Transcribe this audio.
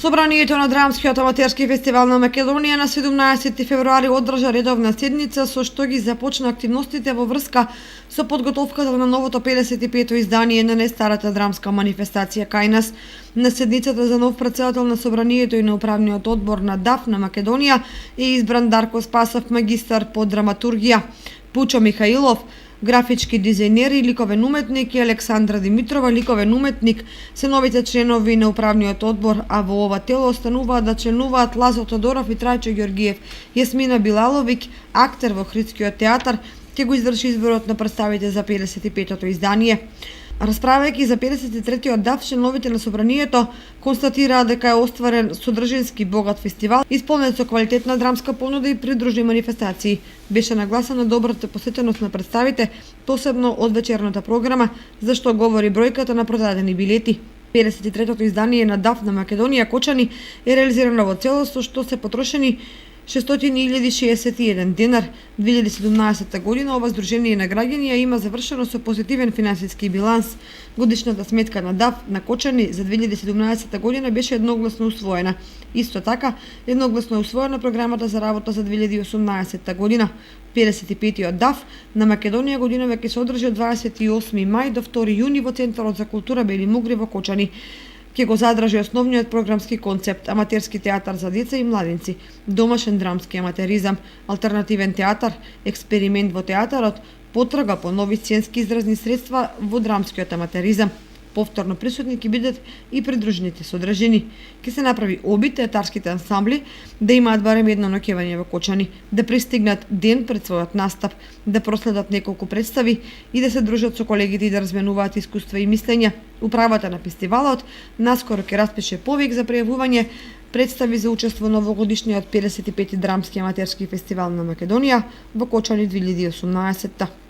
Собранието на Драмскиот аматерски фестивал на Македонија на 17 февруари одржа редовна седница со што ги започна активностите во врска со подготовката на новото 55-то издание на нестарата драмска манифестација кај нас. На седницата за нов претседател на Собранието и на управниот одбор на ДАФ на Македонија е избран Дарко Спасов, магистар по драматургија, Пучо Михаилов, графички дизајнер и ликовен уметник, и Александра Димитрова, ликовен уметник, се новите членови на управниот одбор, а во ова тело остануваат да членуваат Лазо Тодоров и Трајчо Ѓоргиев. Јасмина Билаловиќ, актер во Охридскиот театар, ќе го изврши изборот на представите за 55-то издание. Расправајќи за 53-тиот ДАФ, членовите на Собранието констатираа дека е остварен содржински богат фестивал, исполнет со квалитетна драмска понуда и придружни манифестации. Беше нагласена добрата посетеност на представите, посебно од вечерната програма, за што говори бројката на продадени билети. 53-тото издание на ДАФ на Македонија Кочани е реализирано во целост, со што се потрошени 600.061 динар. 2017 година ова здружение на граѓани ја има завршено со позитивен финансиски биланс. Годишната сметка на ДАФ на Кочани за 2017 година беше едногласно усвоена. Исто така, едногласно е усвоена програмата за работа за 2018 година. 55-тиот ДАФ на Македонија годинава ќе се одржи од 28 мај до 2 јуни во Центарот за култура Бели Мугри во Кочани. Ќе го задржи основниот програмски концепт: аматерски театар за деца и младинци, домашен драмски аматеризам, алтернативен театар, експеримент во театарот, потрага по нови сценски изразни средства во драмскиот аматеризам. Повторно присутни ќе бидат и придружените содржини. Ќе се направи обид театарските ансамбли да имаат барем едно ноќевање во Кочани, да пристигнат ден пред својот настап, да проследат неколку представи и да се дружат со колегите и да разменуваат искуства и мислења. Управата на фестивалот наскоро ќе распише повик за пријавување представи за учество на овогодишниот 55-ти драмски аматерски фестивал на Македонија во Кочани 2018.